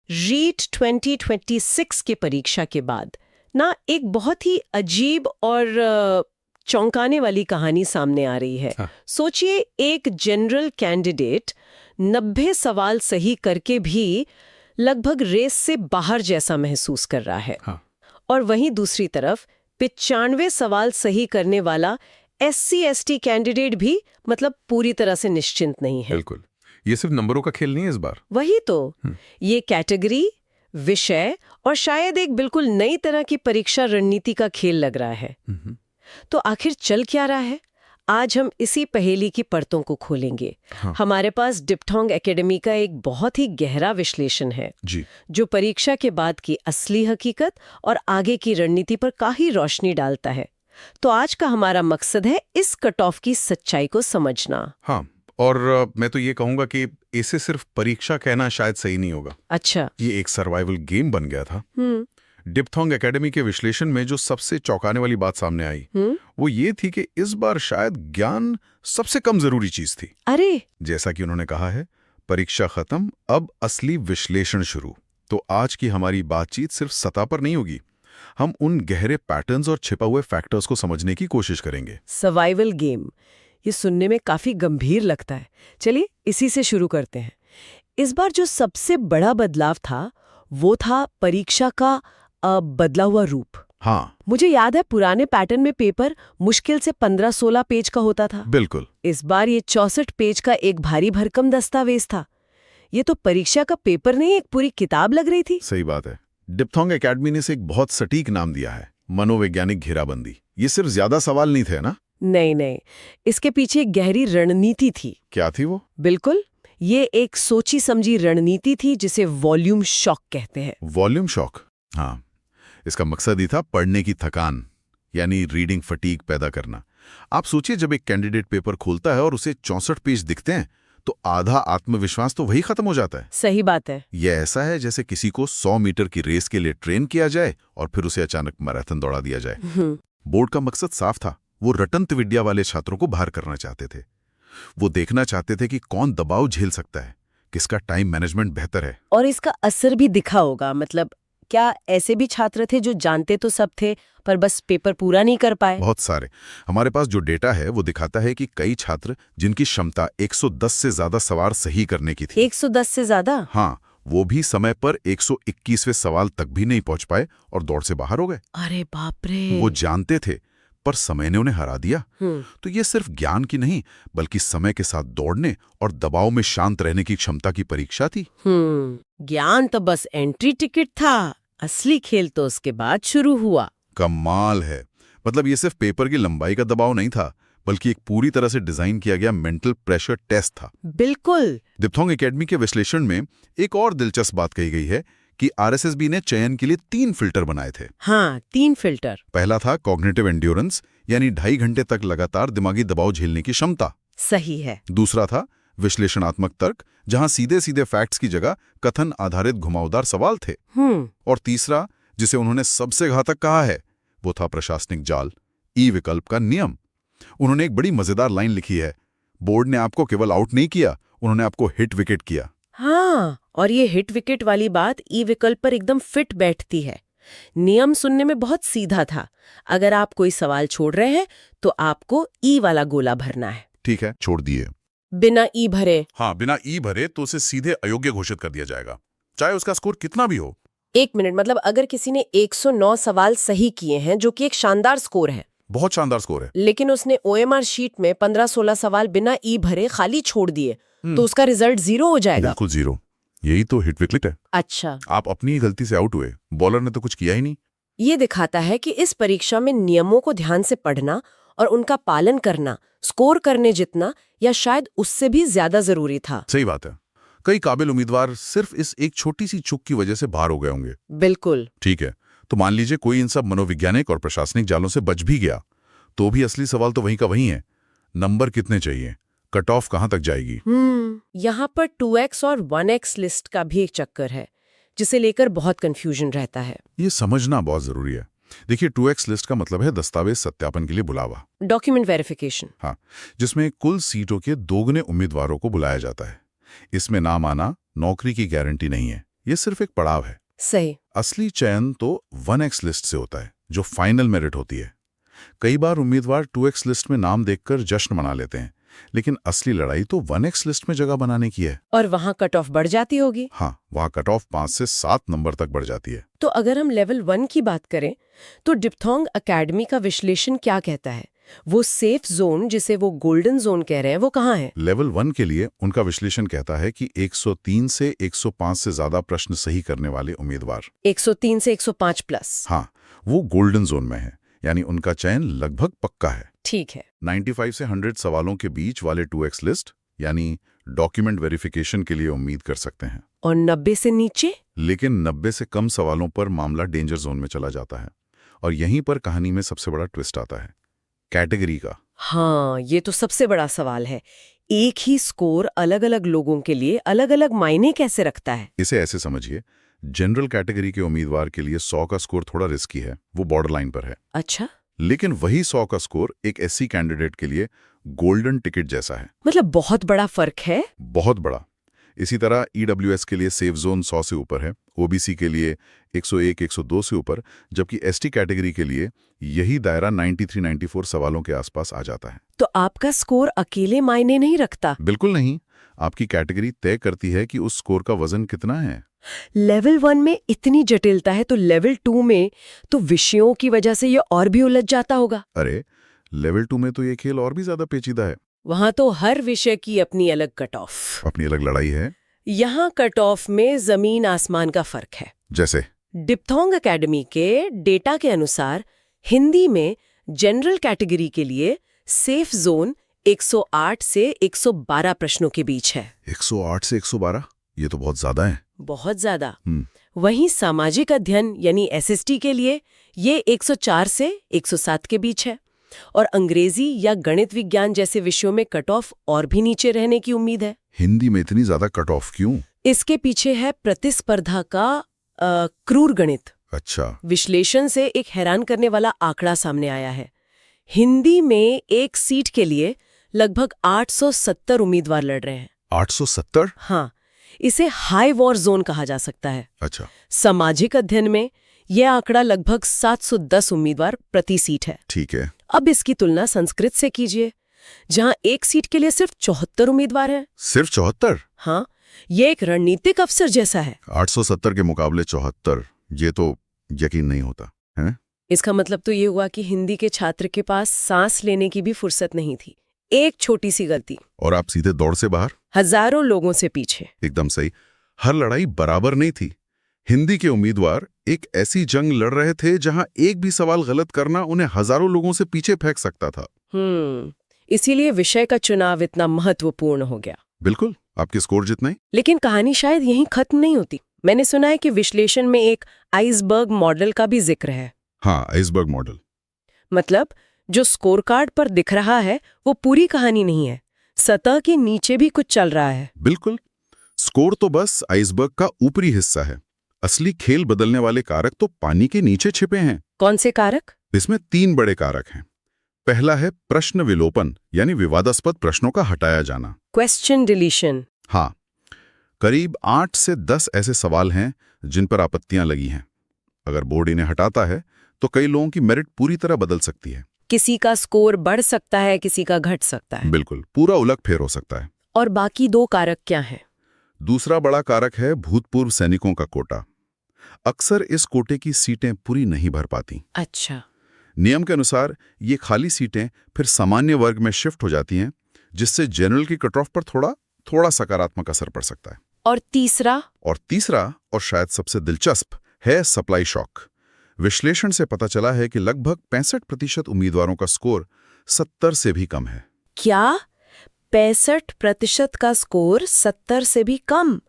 रीट 2026 के परीक्षा के बाद ना एक बहुत ही अजीब और चौंकाने वाली कहानी सामने आ रही है। हाँ। सोचिए, एक जनरल कैंडिडेट 90 सवाल सही करके भी लगभग रेस से बाहर जैसा महसूस कर रहा है। हाँ। और वहीं दूसरी तरफ 95 सवाल सही करने वाला SC/ST कैंडिडेट भी मतलब पूरी तरह से निश्चिंत नहीं है। बिल्कुल, ये सिर्फ नंबरों का खेल नहीं है इस बार। वही तो, ये कैटेगरी, विषय और शायद एक बिल्कुल नई तरह की परीक्षा रणनीति का खेल लग रहा है। तो आखिर चल क्या रहा है? आज हम इसी पहेली की परतों को खोलेंगे। हाँ। हमारे पास डिप्थोंग एकेडमी का एक बहुत ही गहरा विश्लेषण है जी। जो परीक्षा के बाद की असली हकीकत और आगे की रणनीति पर काफी रोशनी डालता है। तो आज का हमारा मकसद है इस कट ऑफ की सच्चाई को समझना। हाँ, और मैं तो ये कहूंगा कि इसे सिर्फ परीक्षा कहना शायद सही नहीं होगा। अच्छा। ये एक सर्वाइवल गेम बन गया था। हम्म। डिप्थोंग एकेडमी के विश्लेषण में जो सबसे चौंकाने वाली बात सामने आई वो ये थी कि इस बार शायद ज्ञान सबसे कम जरूरी चीज थी। अरे, जैसा कि उन्होंने कहा है, परीक्षा खत्म, अब असली विश्लेषण शुरू। तो आज की हमारी बातचीत सिर्फ सतह पर नहीं होगी, हम उन गहरे पैटर्न्स और छिपा हुए फैक्टर्स को समझने की कोशिश करेंगे। सर्वाइवल गेम, ये सुनने में काफी गंभीर लगता है। चलिए इसी से शुरू करते हैं। इस बार जो सबसे बड़ा बदलाव था वो था परीक्षा का बदला हुआ रूप। हाँ, मुझे याद है पुराने पैटर्न में पेपर मुश्किल से 15-16 पेज का होता था। बिल्कुल। इस बार ये 64 पेज का एक भारी भरकम दस्तावेज था। ये तो परीक्षा का पेपर नहीं, एक पूरी किताब लग रही थी। सही बात है। डिप्थोंग एकेडमी ने इसे एक बहुत सटीक नाम दिया है, मनोवैज्ञानिक घेराबंदी। ये सिर्फ ज्यादा सवाल नहीं थे ना? नहीं, इसके पीछे एक गहरी रणनीति थी। क्या थी वो? बिल्कुल, ये एक सोची समझी रणनीति थी जिसे वॉल्यूम शॉक कहते हैं। Volume shock? हाँ, इसका मकसद ही था पढ़ने की थकान, यानी रीडिंग फटीग पैदा करना। आप सोचिए, जब एक कैंडिडेट पेपर खोलता है और उसे 64 पेज दिखते हैं तो आधा आत्मविश्वास तो वही खत्म हो जाता है। सही बात है। यह ऐसा है जैसे किसी को 100 मीटर की रेस के लिए ट्रेन किया जाए और फिर उसे अचानक मैराथन दौड़ा दिया जाए। बोर्ड का मकसद साफ था, वो रटंत विद्या वाले छात्रों को बाहर करना चाहते थे। वो देखना चाहते थे कि कौन दबाव झेल सकता है, किसका टाइम मैनेजमेंट बेहतर है। और इसका असर भी दिखा होगा। मतलब क्या ऐसे भी छात्र थे जो जानते तो सब थे पर बस पेपर पूरा नहीं कर पाए? बहुत सारे। हमारे पास जो डेटा है वो दिखाता है कि कई छात्र जिनकी क्षमता 110 से ज्यादा सवाल सही करने की थी। 110 से ज्यादा? हाँ, वो भी समय पर 121वें सवाल तक भी नहीं पहुंच पाए और दौड़ से बाहर हो गए। अरे बाप रे। वो जानते थे पर समय ने उन्हें हरा दिया। तो ये सिर्फ ज्ञान की नहीं बल्कि समय के साथ दौड़ने और दबाव में शांत रहने की क्षमता की परीक्षा थी। ज्ञान तो बस एंट्री टिकट था, असली खेल तो उसके बाद शुरू हुआ। कमाल है। मतलब ये सिर्फ पेपर की लंबाई का दबाव नहीं था बल्कि एक पूरी तरह से डिजाइन किया गया मेंटल प्रेशर टेस्ट था। बिल्कुल। डिप्थोंग एकेडमी के विश्लेषण में एक और दिलचस्प बात कही गई है कि RSSB ने चयन के लिए 3 फिल्टर बनाए थे। हाँ, 3 फिल्टर। पहला था कॉग्निटिव एंड्योरेंस, यानी 2.5 घंटे तक लगातार दिमागी दबाव झेलने की क्षमता। सही है। दूसरा था विश्लेषणात्मक तर्क, जहां सीधे सीधे फैक्ट्स की जगह कथन आधारित घुमावदार सवाल थे। और तीसरा, जिसे उन्होंने सबसे घातक कहा है, वो था प्रशासनिक जाल, ई विकल्प का नियम। उन्होंने एक बड़ी मजेदार लाइन लिखी है, बोर्ड ने आपको केवल आउट नहीं किया, उन्होंने आपको हिट विकेट किया। हाँ, और ये हिट विकेट वाली बात ई विकल्प पर एकदम फिट बैठती है। नियम सुनने में बहुत सीधा था। अगर आप कोई सवाल छोड़ रहे हैं तो आपको ई वाला गोला भरना है। ठीक है, छोड़ दिए। बिना ई भरे? हाँ, बिना ई भरे तो उसे सीधे अयोग्य घोषित कर दिया जाएगा, चाहे उसका स्कोर कितना भी हो। 1 मिनट, मतलब अगर किसी ने 109 सवाल सही किए हैं, जो कि एक शानदार स्कोर है, बहुत शानदार स्कोर है, लेकिन उसने OMR शीट में 15-16 सवाल बिना ई भरे खाली छोड़ दिए, तो उसका रिजल्ट 0 हो जाएगा। बिल्कुल 0। यही तो हिट विकेट है। अच्छा, आप अपनी ही गलती से आउट हुए, बॉलर ने तो कुछ किया ही नहीं। ये दिखाता है कि इस परीक्षा में नियमों को ध्यान से पढ़ना और उनका पालन करना स्कोर करने जितना या शायद उससे भी ज्यादा जरूरी था। सही बात है। कई काबिल उम्मीदवार सिर्फ इस एक छोटी सी चूक की वजह से बाहर हो गए होंगे। बिल्कुल। ठीक है, तो मान लीजिए कोई इन सब मनोवैज्ञानिक और प्रशासनिक जालों से बच भी गया, तो भी असली सवाल तो वहीं का वहीं है। नंबर कितने चाहिए, कट ऑफ कहां तक जाएगी? यहाँ पर 2x और 1x लिस्ट का भी एक चक्कर है जिसे लेकर बहुत कंफ्यूजन रहता है। ये समझना बहुत जरूरी है। देखिए, 2x लिस्ट का मतलब है दस्तावेज सत्यापन के लिए बुलावा, डॉक्यूमेंट वेरिफिकेशन। हाँ, जिसमें कुल सीटों के दोगुने उम्मीदवारों को बुलाया जाता है। इसमें नाम आना नौकरी की गारंटी नहीं है, ये सिर्फ एक पड़ाव है। सही। असली चयन तो 1x लिस्ट से होता है, जो फाइनल मेरिट होती है। कई बार उम्मीदवार 2x लिस्ट में नाम देखकर जश्न मना लेते हैं, लेकिन असली लड़ाई तो 1x लिस्ट में जगह बनाने की है। और वहाँ कट ऑफ बढ़ जाती होगी। हाँ, वहाँ कट ऑफ 5 से 7 नंबर तक बढ़ जाती है। तो अगर हम लेवल 1 की बात करें तो डिप्थोंग एकेडमी का विश्लेषण क्या कहता है? वो सेफ जोन, जिसे वो गोल्डन जोन कह रहे हैं, वो कहाँ है? लेवल 1 के लिए उनका विश्लेषण कहता है कि 103 से 105 से ज्यादा प्रश्न सही करने वाले उम्मीदवार 103 से 105 प्लस। हाँ, वो गोल्डन जोन में है, यानी उनका चयन लगभग पक्का है। ठीक है। 95 से 100 सवालों के बीच वाले 2x लिस्ट यानी डॉक्यूमेंट वेरिफिकेशन के लिए उम्मीद कर सकते हैं। और 90 से नीचे? लेकिन 90 से कम सवालों पर मामला डेंजर जोन में चला जाता है। और यहीं पर कहानी में सबसे बड़ा ट्विस्ट आता है, कैटेगरी का। हाँ, ये तो सबसे बड़ा सवाल है। एक ही स्कोर अलग अलग लोगों के लिए अलग अलग मायने कैसे रखता है? इसे ऐसे समझिए, जनरल कैटेगरी के उम्मीदवार के लिए 100 का स्कोर थोड़ा रिस्की है, वो बॉर्डर लाइन पर है। अच्छा। लेकिन वही 100 का स्कोर एक SC कैंडिडेट के लिए गोल्डन टिकट जैसा है। मतलब बहुत बड़ा फर्क है। बहुत बड़ा। इसी तरह EWS के लिए सेफ जोन 100 से ऊपर है, OBC के लिए 101, 102 से ऊपर, जबकि ST कैटेगरी के लिए यही दायरा 93, 94 सवालों के आसपास आ जाता है। तो आपका स्कोर अकेले मायने नहीं रखता? बिल्कुल नहीं। आपकी कैटेगरी तय करती है कि उस स्कोर का वजन कितना है। लेवल 1 में इतनी जटिलता है तो लेवल 2 में तो विषयों की वजह से ये और भी उलझ जाता होगा। अरे, लेवल 2 में तो ये खेल और भी ज्यादा पेचीदा है। वहां तो हर विषय की अपनी अलग कट ऑफ, अपनी अलग लड़ाई है। यहाँ कट ऑफ में जमीन आसमान का फर्क है। जैसे डिप्थोंग एकेडमी के डेटा के अनुसार हिंदी में जनरल कैटेगरी के लिए सेफ जोन 108 से 112 प्रश्नों के बीच है। 108 से 112? ये तो बहुत ज्यादा है। बहुत ज्यादा। वहीं सामाजिक अध्ययन यानी SST के लिए ये 104 से 107 के बीच है। और अंग्रेजी या गणित विज्ञान जैसे विषयों में कट ऑफ और भी नीचे रहने की उम्मीद है। हिंदी में इतनी ज्यादा कट ऑफ क्यों? इसके पीछे है प्रतिस्पर्धा का क्रूर गणित। अच्छा। विश्लेषण से एक हैरान करने वाला आंकड़ा सामने आया है। हिंदी में एक सीट के लिए लगभग 870 उम्मीदवार लड़ रहे हैं। 870? हाँ, इसे हाई वॉर जोन कहा जा सकता है। अच्छा। सामाजिक अध्ययन में यह आंकड़ा लगभग 710 उम्मीदवार प्रति सीट है। ठीक है। अब इसकी तुलना संस्कृत से कीजिए, जहां एक सीट के लिए सिर्फ 74 उम्मीदवार हैं। सिर्फ 74? हाँ, ये एक रणनीतिक अवसर जैसा है। 870 के मुकाबले 74, ये तो यकीन नहीं होता है। इसका मतलब तो ये हुआ कि हिंदी के छात्र के पास सांस लेने की भी फुर्सत नहीं थी। एक छोटी सी गलती और आप सीधे दौड़ से बाहर, हजारों लोगों से पीछे। एकदम सही। हर लड़ाई बराबर नहीं थी। हिंदी के उम्मीदवार एक ऐसी जंग लड़ रहे थे जहां एक भी सवाल गलत करना उन्हें हजारों लोगों से पीछे फेंक सकता था। इसीलिए विषय का चुनाव इतना महत्वपूर्ण हो गया। बिल्कुल, आपके स्कोर जितना ही। लेकिन कहानी शायद यहीं खत्म नहीं होती। मैंने सुना है कि विश्लेषण में एक आइसबर्ग मॉडल का भी जिक्र है। हाँ, आइसबर्ग मॉडल। मतलब जो स्कोर कार्ड पर दिख रहा है वो पूरी कहानी नहीं है, सतह के नीचे भी कुछ चल रहा है। बिल्कुल। स्कोर तो बस आइसबर्ग का ऊपरी हिस्सा है। असली खेल बदलने वाले कारक तो पानी के नीचे छिपे हैं। कौन से कारक? इसमें 3 बड़े कारक हैं। पहला है प्रश्न विलोपन, यानी विवादास्पद प्रश्नों का हटाया जाना। Question deletion. हाँ, करीब 8 से 10 ऐसे सवाल हैं जिन पर आपत्तियां लगी हैं। अगर बोर्ड इन्हें हटाता है तो कई लोगों की मेरिट पूरी तरह बदल सकती है। किसी का स्कोर बढ़ सकता है, किसी का घट सकता है। बिल्कुल, पूरा उलटफेर हो सकता है। और बाकी 2 कारक क्या हैं? दूसरा बड़ा कारक है भूतपूर्व सैनिकों का कोटा। अक्सर इस कोटे की सीटें पूरी नहीं भर पाती। अच्छा। नियम के अनुसार ये खाली सीटें फिर सामान्य वर्ग में शिफ्ट हो जाती हैं, जिससे जनरल की कट ऑफ पर थोड़ा सकारात्मक असर पड़ सकता है। और तीसरा और शायद सबसे दिलचस्प है सप्लाई शॉक। विश्लेषण से पता चला है कि लगभग 65% उम्मीदवारों का स्कोर 70 से भी कम है। क्या? 65% का स्कोर 70 से भी कम?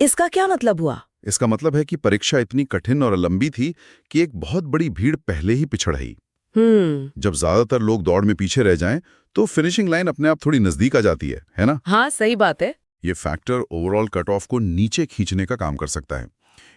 इसका क्या मतलब हुआ? इसका मतलब है कि परीक्षा इतनी कठिन और लंबी थी कि एक बहुत बड़ी भीड़ पहले ही पिछड़ गई। जब ज्यादातर लोग दौड़ में पीछे रह जाएं, तो फिनिशिंग लाइन अपने आप थोड़ी नजदीक आ जाती है ना? हाँ, सही बात है। ये फैक्टर ओवरऑल कट ऑफ को नीचे खींचने का काम कर सकता है।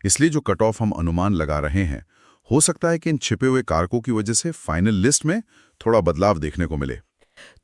इसलिए जो कट ऑफ हम अनुमान लगा रहे हैं, हो सकता है कि इन छिपे हुए कारकों की वजह से फाइनल लिस्ट में थोड़ा बदलाव देखने को मिले।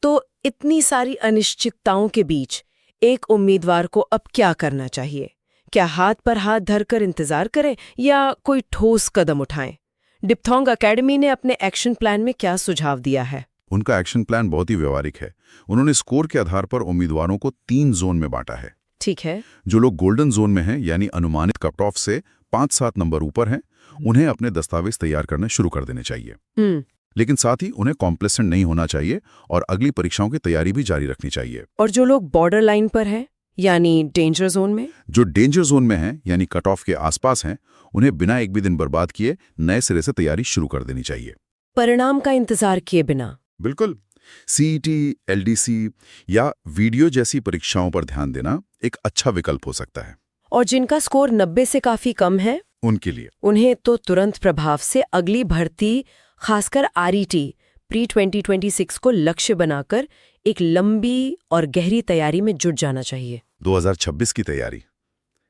तो इतनी सारी अनिश्चितताओं के बीच एक उम्मीदवार को अब क्या करना चाहिए? क्या हाथ पर हाथ धरकर इंतजार करें या कोई ठोस कदम उठाएं? डिप्थोंग एकेडमी ने अपने एक्शन प्लान में क्या सुझाव दिया है? उनका एक्शन प्लान बहुत ही व्यवहारिक है। उन्होंने स्कोर के आधार पर उम्मीदवारों को 3 जोन में बांटा है। ठीक है। जो लोग गोल्डन जोन में हैं, यानी अनुमानित कट ऑफ से 5-7 नंबर ऊपर हैं, उन्हें अपने दस्तावेज तैयार करने शुरू कर देने चाहिए। लेकिन साथ ही उन्हें कॉम्प्लेसेंट नहीं होना चाहिए और अगली परीक्षाओं की तैयारी भी जारी रखनी चाहिए। और जो लोग बॉर्डर लाइन पर हैं, यानी डेंजर जोन में? जो डेंजर जोन में हैं, यानी कट ऑफ के आसपास हैं, उन्हें बिना एक भी दिन बर्बाद किए नए सिरे से तैयारी शुरू कर देनी चाहिए। परिणाम का इंतजार किए बिना? बिल्कुल। सीईटी, एलडीसी या वीडियो जैसी परीक्षाओं पर ध्यान देना एक अच्छा विकल्प हो सकता है। और जिनका स्कोर 90 से काफी कम है, उनके लिए उन्हें तो तुरंत प्रभाव से अगली भर्ती, खासकर आरईटी प्री 2026 को लक्ष्य बनाकर एक लंबी और गहरी तैयारी में जुट जाना चाहिए। 2026 की तैयारी,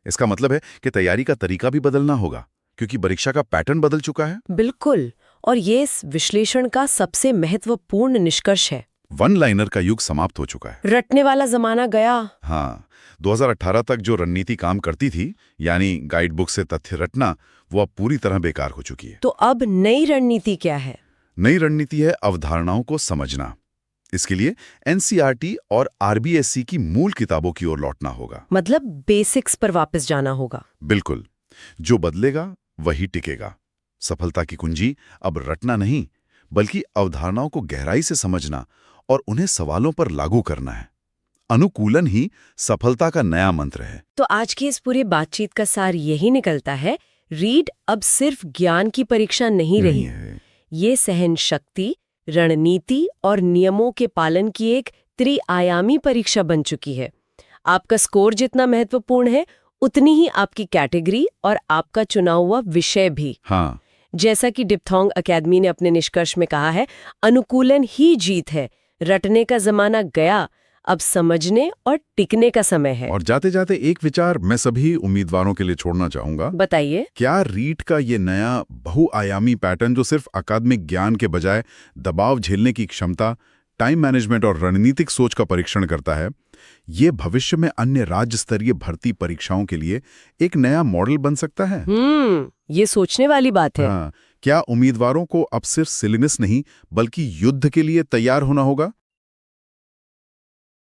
इसका मतलब है कि तैयारी का तरीका भी बदलना होगा, क्योंकि परीक्षा का पैटर्न बदल चुका है। बिल्कुल, और ये इस विश्लेषण का सबसे महत्वपूर्ण निष्कर्ष है। वन लाइनर का युग समाप्त हो चुका है। रटने वाला जमाना गया। हाँ, 2018 तक जो रणनीति काम करती थी, यानी गाइड बुक से तथ्य रटना, वो अब पूरी तरह बेकार हो चुकी है। तो अब नई रणनीति क्या है? नई रणनीति है अवधारणाओं को समझना। इसके लिए एनसीईआरटी और आरबीएससी की मूल किताबों की ओर लौटना होगा। मतलब बेसिक्स पर वापस जाना होगा। बिल्कुल। जो बदलेगा वही टिकेगा। सफलता की कुंजी अब रटना नहीं, बल्कि अवधारणाओं को गहराई से समझना और उन्हें सवालों पर लागू करना है। अनुकूलन ही सफलता का नया मंत्र है। तो आज की इस पूरी बातचीत का सार यही निकलता है, रीट अब सिर्फ ज्ञान की परीक्षा नहीं रही है। ये सहन शक्ति, रणनीति और नियमों के पालन की एक त्रिआयामी परीक्षा बन चुकी है। आपका स्कोर जितना महत्वपूर्ण है, उतनी ही आपकी कैटेगरी और आपका चुना हुआ विषय भी। हाँ। जैसा कि डिप्थोंग एकेडमी ने अपने निष्कर्ष में कहा है, अनुकूलन ही जीत है। रटने का जमाना गया, अब समझने और टिकने का समय है। और जाते जाते एक विचार मैं सभी उम्मीदवारों के लिए छोड़ना चाहूंगा। बताइए। क्या रीट का ये नया बहुआयामी पैटर्न, जो सिर्फ अकादमिक ज्ञान के बजाय दबाव झेलने की क्षमता, टाइम मैनेजमेंट और रणनीतिक सोच का परीक्षण करता है, ये भविष्य में अन्य राज्य स्तरीय भर्ती परीक्षाओं के लिए एक नया मॉडल बन सकता है? ये सोचने वाली बात है। हाँ, क्या उम्मीदवारों को अब सिर्फ सिलिनस नहीं, बल्कि युद्ध के लिए तैयार होना होगा?